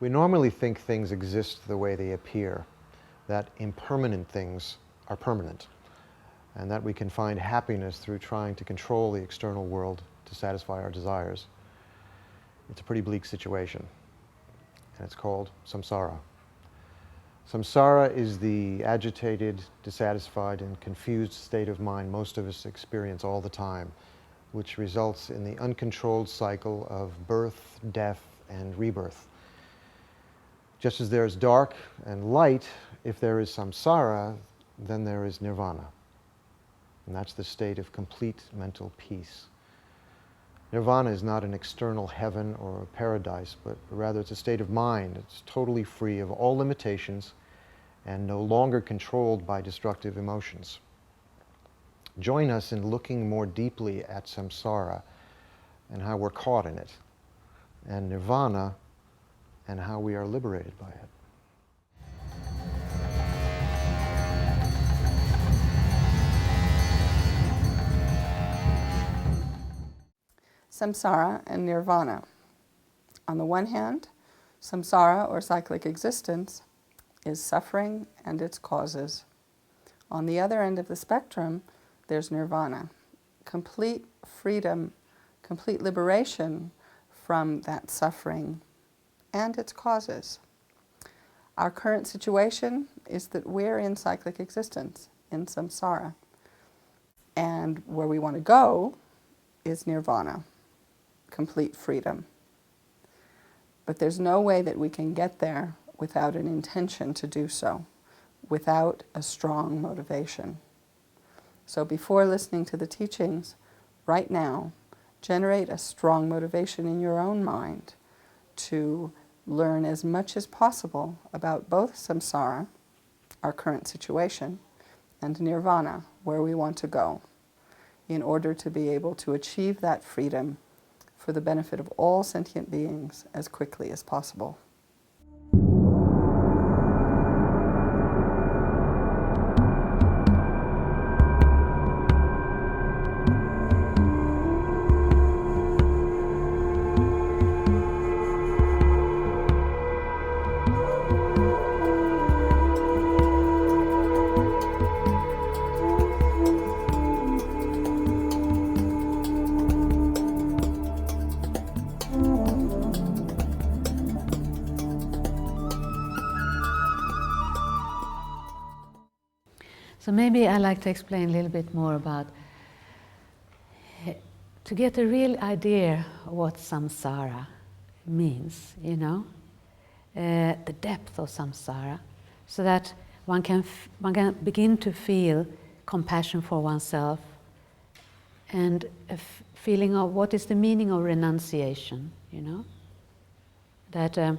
We normally think things exist the way they appear, that impermanent things are permanent, and that we can find happiness through trying to control the external world to satisfy our desires. It's a pretty bleak situation, and it's called samsara. Samsara is the agitated, dissatisfied, and confused state of mind most of us experience all the time, which results in the uncontrolled cycle of birth, death, and rebirth. Just as there is dark and light, if there is samsara, then there is nirvana. And that's the state of complete mental peace. Nirvana is not an external heaven or a paradise, but rather it's a state of mind. It's totally free of all limitations and no longer controlled by destructive emotions. Join us in looking more deeply at samsara and how we're caught in it, and nirvana and how we are liberated by it. Samsara and nirvana. On the one hand, samsara, or cyclic existence, is suffering and its causes. On the other end of the spectrum, there's nirvana, complete freedom, complete liberation from that suffering and its causes. Our current situation is that we're in cyclic existence, in samsara. And where we want to go is nirvana, complete freedom. But there's no way that we can get there without an intention to do so, without a strong motivation. So before listening to the teachings, right now, generate a strong motivation in your own mind to learn as much as possible about both samsara, our current situation, and nirvana, where we want to go, in order to be able to achieve that freedom for the benefit of all sentient beings as quickly as possible. So maybe I'd like to explain a little bit more about, to get a real idea of what samsara means, the depth of samsara, so that one can begin to feel compassion for oneself and a feeling of what is the meaning of renunciation, that,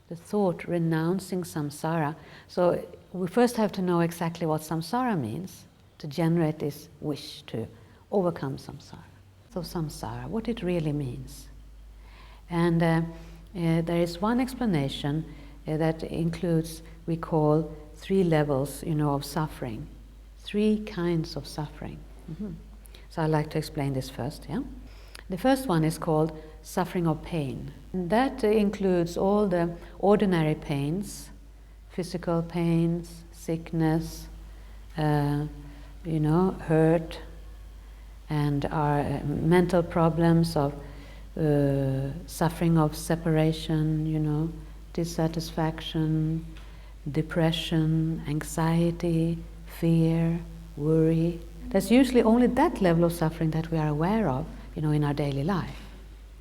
the thought renouncing samsara. So we first have to know exactly what samsara means to generate this wish to overcome samsara. So samsara, what it really means. And there is one explanation that includes, we call, 3 levels, of suffering, 3 kinds of suffering. So I'd like to explain this first. Yeah, the first one is called suffering of pain. And that includes all the ordinary pains, physical pains, sickness, hurt, and our mental problems of suffering of separation, dissatisfaction, depression, anxiety, fear, worry. There's usually only that level of suffering that we are aware of, in our daily life,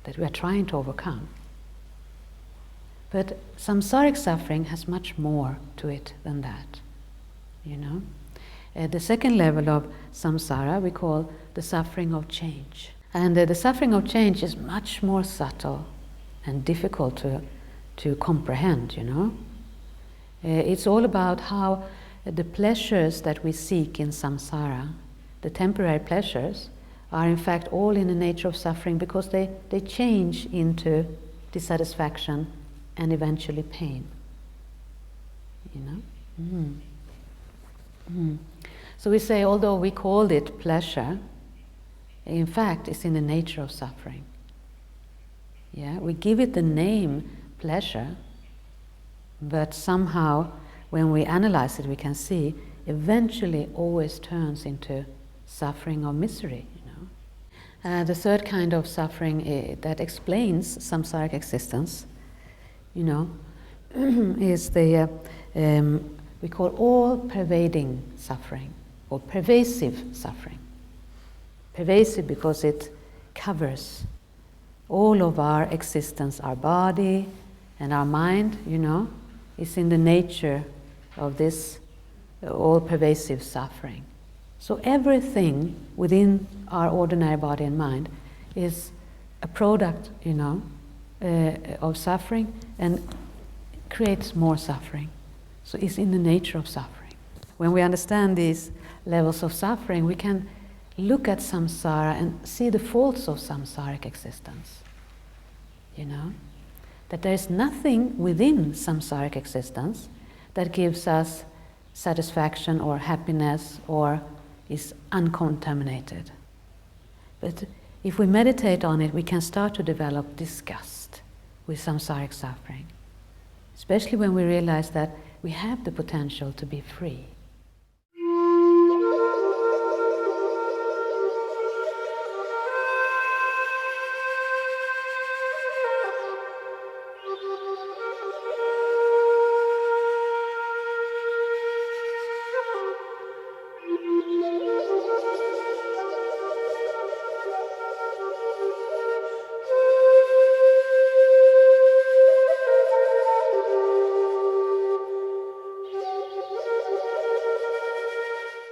that we are trying to overcome. But samsaric suffering has much more to it than that, The second level of samsara we call the suffering of change. And the suffering of change is much more subtle and difficult to comprehend, It's all about how the pleasures that we seek in samsara, the temporary pleasures, are in fact all in the nature of suffering because they change into dissatisfaction and eventually pain. So we say, although we called it pleasure, in fact it's in the nature of suffering. Yeah, we give it the name pleasure, but somehow when we analyze it we can see eventually always turns into suffering or misery. The third kind of suffering that explains samsaric existence, is the we call all-pervading suffering or pervasive suffering. Pervasive because it covers all of our existence, our body and our mind, is in the nature of this all-pervasive suffering. So everything within our ordinary body and mind is a product, of suffering and creates more suffering. So it's in the nature of suffering. When we understand these levels of suffering, we can look at samsara and see the faults of samsaric existence. That there is nothing within samsaric existence that gives us satisfaction or happiness or is uncontaminated. But if we meditate on it, we can start to develop disgust with samsaric suffering, especially when we realize that we have the potential to be free.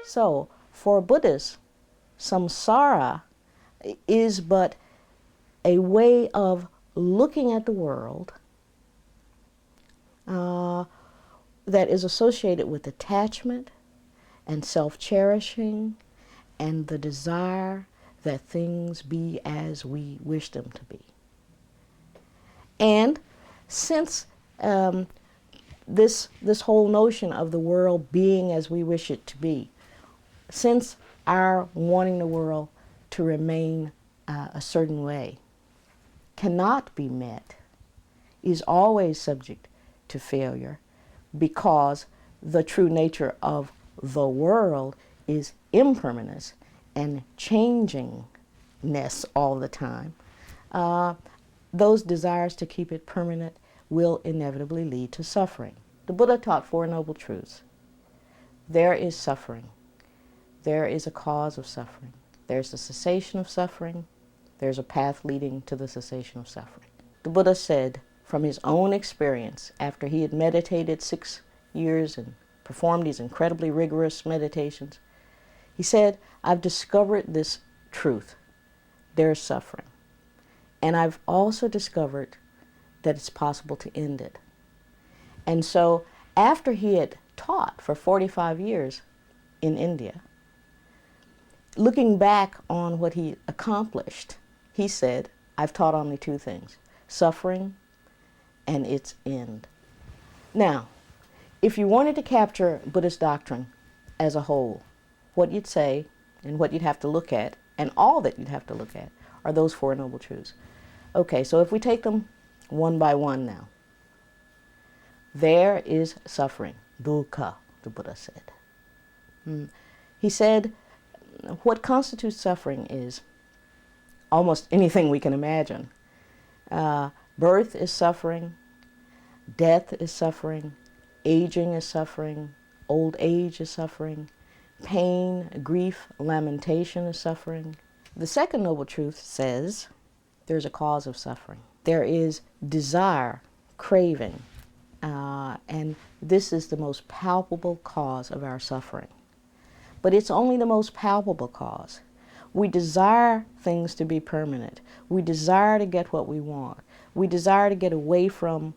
So, for Buddhists, samsara is but a way of looking at the world that is associated with attachment and self-cherishing and the desire that things be as we wish them to be. And since this whole notion of the world being as we wish it to be, since our wanting the world to remain a certain way cannot be met, is always subject to failure, because the true nature of the world is impermanence and changingness all the time, those desires to keep it permanent will inevitably lead to suffering. The Buddha taught 4 noble truths. There is suffering. There is a cause of suffering. There's the cessation of suffering. There's a path leading to the cessation of suffering. The Buddha said from his own experience, after he had meditated 6 years and performed these incredibly rigorous meditations, he said, I've discovered this truth. There's suffering. And I've also discovered that it's possible to end it. And so after he had taught for 45 years in India, looking back on what he accomplished, he said, I've taught only 2 things, suffering and its end. Now, if you wanted to capture Buddhist doctrine as a whole, what you'd say and what you'd have to look at, and all that you'd have to look at, are those Four Noble Truths. Okay, so if we take them one by one now. There is suffering, dukkha, the Buddha said. He said what constitutes suffering is almost anything we can imagine. Birth is suffering, death is suffering, aging is suffering, old age is suffering, pain, grief, lamentation is suffering. The second noble truth says there's a cause of suffering. There is desire, craving, and this is the most palpable cause of our suffering. But it's only the most palpable cause. We desire things to be permanent. We desire to get what we want. We desire to get away from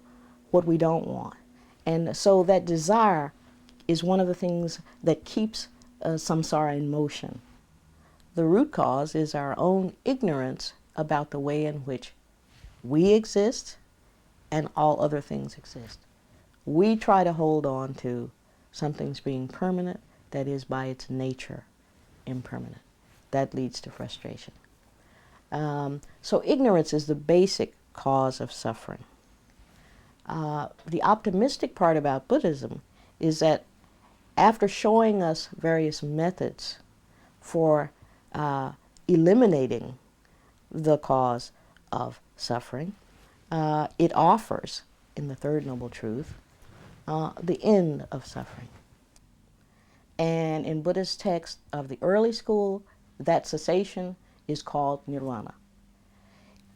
what we don't want. And so that desire is one of the things that keeps samsara in motion. The root cause is our own ignorance about the way in which we exist and all other things exist. We try to hold on to something's being permanent that is by its nature impermanent. That leads to frustration. So ignorance is the basic cause of suffering. The optimistic part about Buddhism is that after showing us various methods for eliminating the cause of suffering, it offers, in the third noble truth, the end of suffering. And in Buddhist texts of the early school, that cessation is called Nirvana.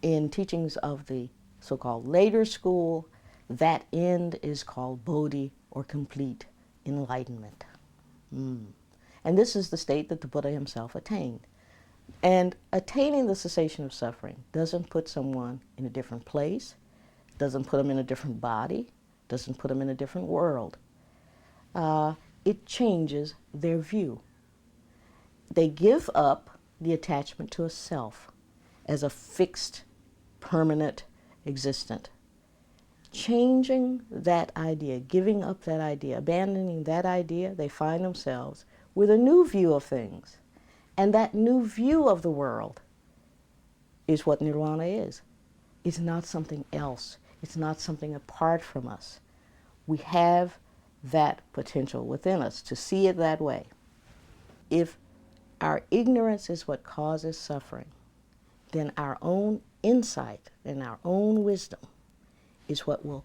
In teachings of the so-called later school, that end is called Bodhi, or complete enlightenment. And this is the state that the Buddha himself attained. And attaining the cessation of suffering doesn't put someone in a different place, doesn't put them in a different body, doesn't put them in a different world. It changes their view. They give up the attachment to a self as a fixed, permanent existent. Changing that idea, giving up that idea, abandoning that idea, they find themselves with a new view of things. And that new view of the world is what Nirvana is. It's not something else. It's not something apart from us. We have that potential within us to see it that way. If our ignorance is what causes suffering, then our own insight and our own wisdom is what will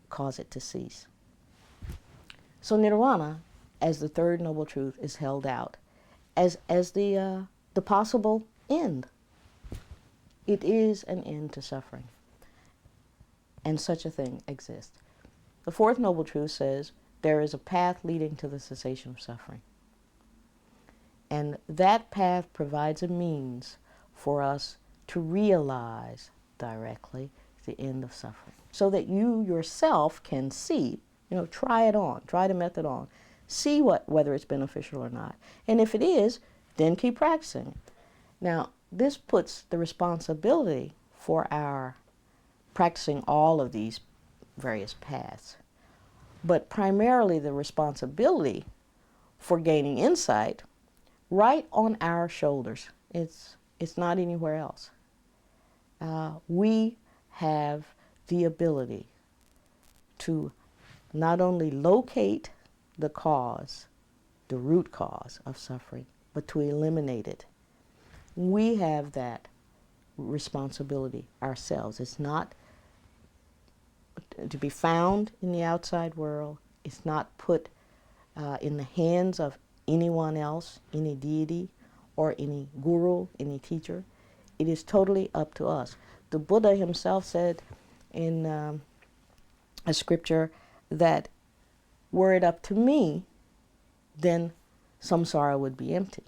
cause it to cease. So Nirvana, as the third noble truth, is held out as the possible end. It is an end to suffering, and such a thing exists. The fourth noble truth says there is a path leading to the cessation of suffering. And that path provides a means for us to realize directly the end of suffering, so that you yourself can see, try it on, try the method on, see whether it's beneficial or not. And if it is, then keep practicing. Now, this puts the responsibility for our practicing all of these various paths, but primarily the responsibility for gaining insight right on our shoulders. It's not anywhere else. We have the ability to not only locate the cause, the root cause of suffering, but to eliminate it. We have that responsibility ourselves. It's not to be found in the outside world. It's not put in the hands of anyone else, any deity, or any guru, any teacher. It is totally up to us. The Buddha himself said in a scripture that were it up to me, then samsara would be empty.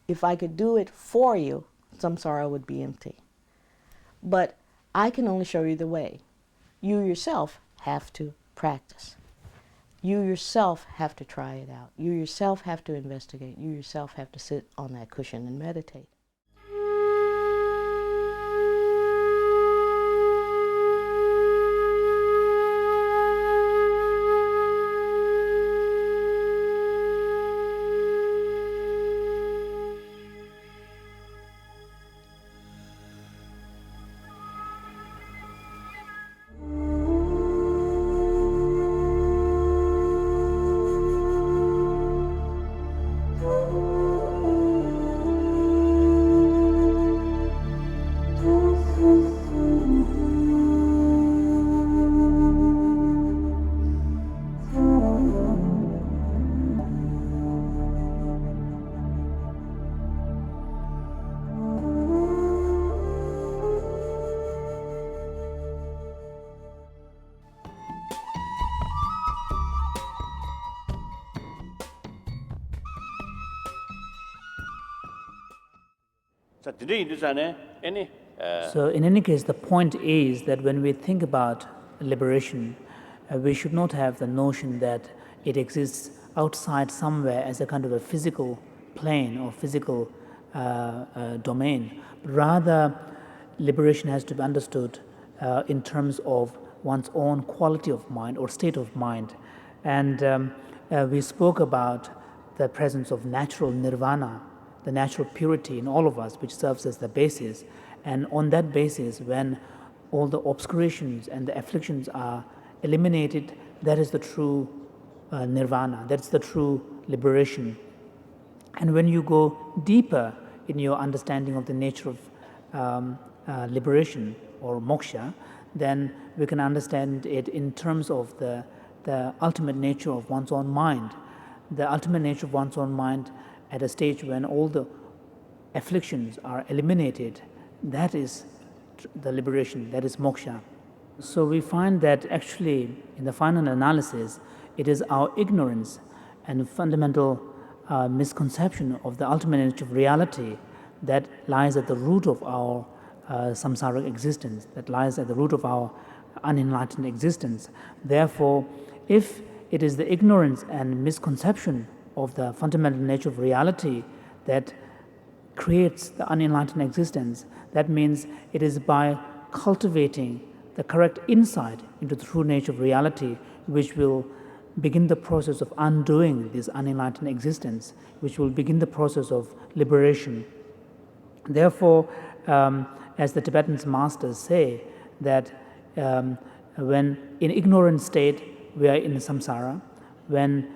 If I could do it for you, samsara would be empty. But I can only show you the way. You yourself have to practice. You yourself have to try it out. You yourself have to investigate. You yourself have to sit on that cushion and meditate. So in any case, the point is that when we think about liberation, we should not have the notion that it exists outside somewhere as a kind of a physical plane or physical domain. Rather, liberation has to be understood in terms of one's own quality of mind or state of mind. And we spoke about the presence of natural nirvana, the natural purity in all of us, which serves as the basis. And on that basis, when all the obscurations and the afflictions are eliminated, that is the true nirvana, that's the true liberation. And when you go deeper in your understanding of the nature of liberation or moksha, then we can understand it in terms of the ultimate nature of one's own mind. The ultimate nature of one's own mind at a stage when all the afflictions are eliminated, that is the liberation, that is moksha. So we find that actually in the final analysis, it is our ignorance and fundamental misconception of the ultimate nature of reality that lies at the root of our samsaric existence, that lies at the root of our unenlightened existence. Therefore, if it is the ignorance and misconception of the fundamental nature of reality that creates the unenlightened existence, that means it is by cultivating the correct insight into the true nature of reality which will begin the process of undoing this unenlightened existence, which will begin the process of liberation. Therefore, as the Tibetan masters say, that when in ignorant state we are in samsara, when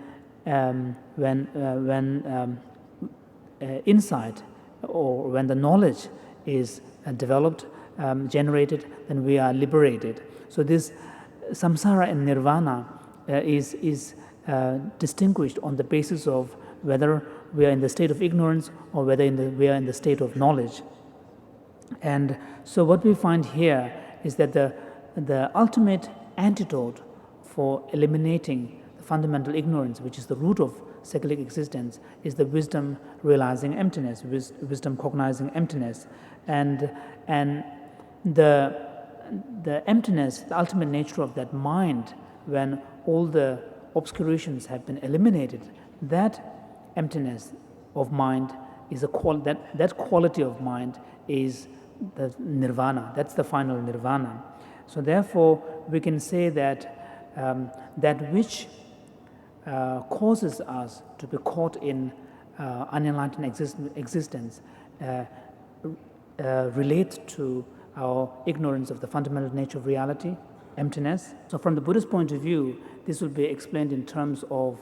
insight or when the knowledge is developed, generated, then we are liberated. So this samsara and nirvana is distinguished on the basis of whether we are in the state of ignorance or whether we are in the state of knowledge. And so what we find here is that the ultimate antidote for eliminating the fundamental ignorance, which is the root of cyclic existence, is the wisdom realizing emptiness, wisdom cognizing emptiness. And the emptiness, the ultimate nature of that mind, when all the obscurations have been eliminated, that emptiness of mind is that quality of mind is the nirvana. That's the final nirvana. So therefore, we can say that that which causes us to be caught in unenlightened existence relates to our ignorance of the fundamental nature of reality, emptiness. So from the Buddhist point of view, this will be explained in terms of,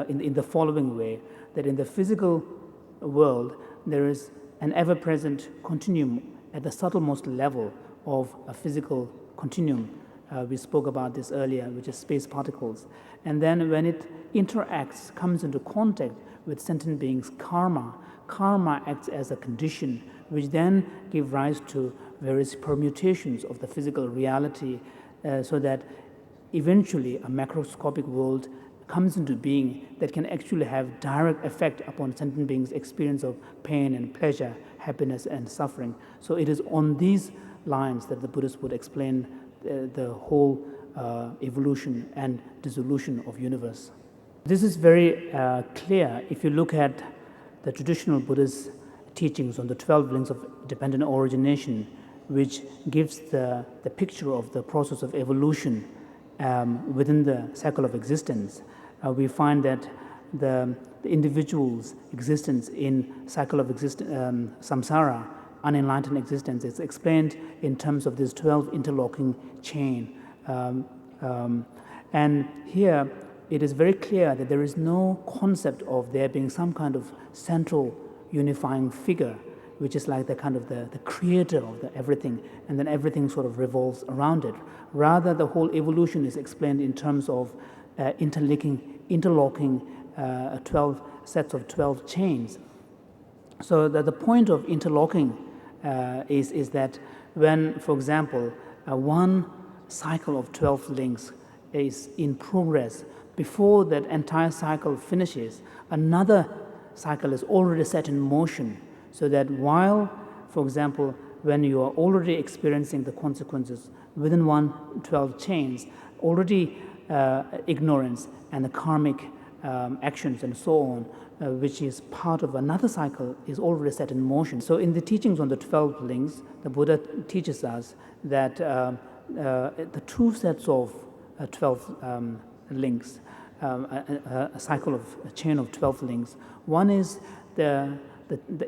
in the following way, that in the physical world, there is an ever-present continuum at the subtlemost level of a physical continuum. We spoke about this earlier, which is space particles. And then when it interacts, comes into contact with sentient beings' karma acts as a condition which then give rise to various permutations of the physical reality, so that eventually a macroscopic world comes into being that can actually have direct effect upon sentient beings' experience of pain and pleasure, happiness and suffering. So it is on these lines that the Buddhists would explain the whole evolution and dissolution of universe. This is very clear if you look at the traditional Buddhist teachings on the 12 links of dependent origination, which gives the picture of the process of evolution within the cycle of existence. We find that the individual's existence in cycle of samsara, unenlightened existence, is explained in terms of this 12 interlocking chain. And here it is very clear that there is no concept of there being some kind of central unifying figure, which is like the kind of the creator of everything, and then everything sort of revolves around it. Rather, the whole evolution is explained in terms of interlocking 12 sets of 12 chains. So the point of interlocking is that when, for example, one cycle of 12 links is in progress, before that entire cycle finishes, another cycle is already set in motion, so that while, for example, when you are already experiencing the consequences within 12 chains, already ignorance and the karmic actions and so on, which is part of another cycle, is already set in motion. So in the teachings on the 12 links, the Buddha teaches us that the two sets of 12 links, a cycle of a chain of 12 links. One is the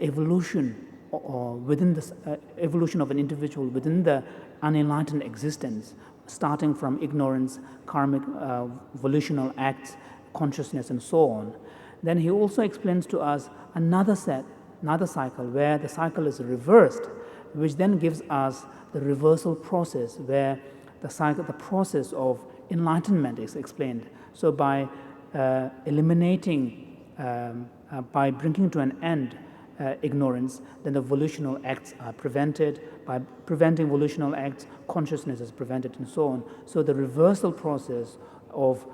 evolution or within the evolution of an individual within the unenlightened existence, starting from ignorance, karmic volitional acts, consciousness, and so on. Then he also explains to us another cycle where the cycle is reversed, which then gives us the reversal process where the process of enlightenment is explained. So by eliminating, by bringing to an end ignorance, then the volitional acts are prevented. By preventing volitional acts, consciousness is prevented, and so on. So the reversal process of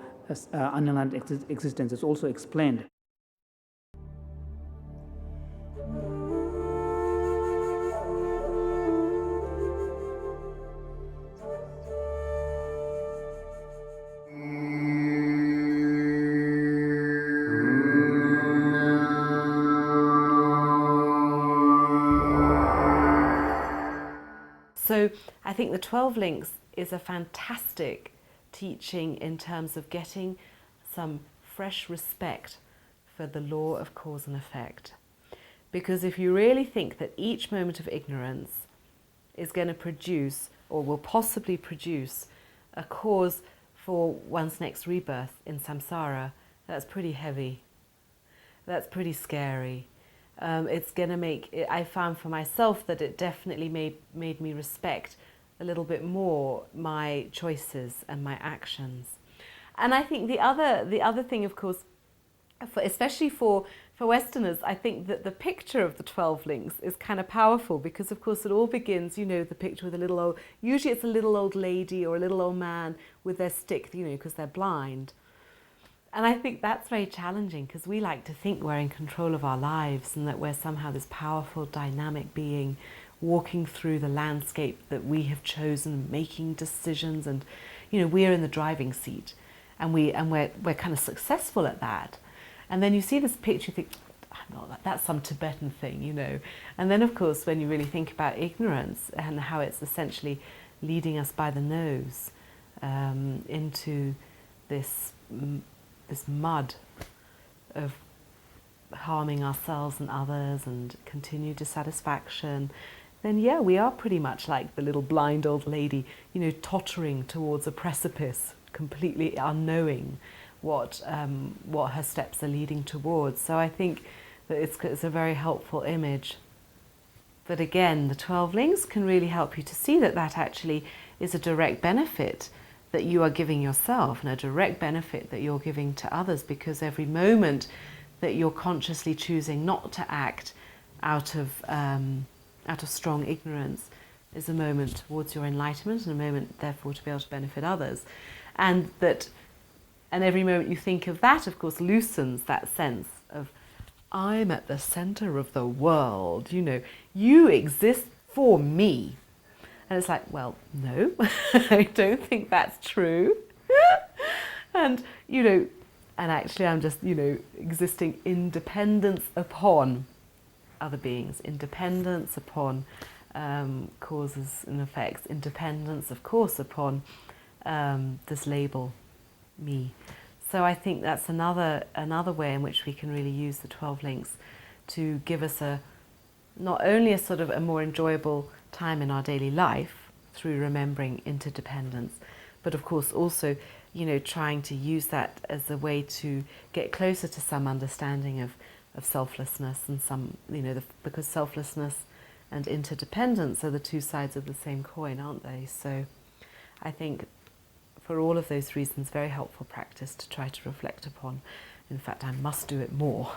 unenlightened existence is also explained. So I think the 12 links is a fantastic teaching in terms of getting some fresh respect for the law of cause and effect. Because if you really think that each moment of ignorance is going to produce, or will possibly produce, a cause for one's next rebirth in samsara, that's pretty heavy. That's pretty scary. It's going to make, I found for myself that it definitely made me respect a little bit more my choices and my actions. And I think the other thing, of course, especially for Westerners, I think that the picture of the 12 links is kind of powerful because, of course, it all begins, you know, the picture with a little old, usually it's a little old lady or a little old man with their stick, you know, because they're blind. And I think that's very challenging because we like to think we're in control of our lives and that we're somehow this powerful, dynamic being walking through the landscape that we have chosen, making decisions, and, you know, we're in the driving seat and we're kind of successful at that. And then you see this picture, you think, that's some Tibetan thing, you know. And then, of course, when you really think about ignorance and how it's essentially leading us by the nose into this mud of harming ourselves and others and continued dissatisfaction, then yeah, we are pretty much like the little blind old lady, you know, tottering towards a precipice, completely unknowing what her steps are leading towards. So I think that it's a very helpful image. But again, the 12 links can really help you to see that that actually is a direct benefit that you are giving yourself and a direct benefit that you're giving to others, because every moment that you're consciously choosing not to act out of strong ignorance is a moment towards your enlightenment and a moment therefore to be able to benefit others. And every moment you think of that, of course, loosens that sense of, I'm at the center of the world, you know, you exist for me. And it's like, well, no, I don't think that's true. And, you know, and actually I'm just, you know, existing in dependence upon other beings, independence upon causes and effects, independence, of course, upon this label, me. So I think that's another way in which we can really use the 12 links to give us not only a sort of a more enjoyable time in our daily life through remembering interdependence, but of course also trying to use that as a way to get closer to some understanding of selflessness and some, because selflessness and interdependence are the two sides of the same coin, aren't they? So I think for all of those reasons, very helpful practice to try to reflect upon. In fact, I must do it more.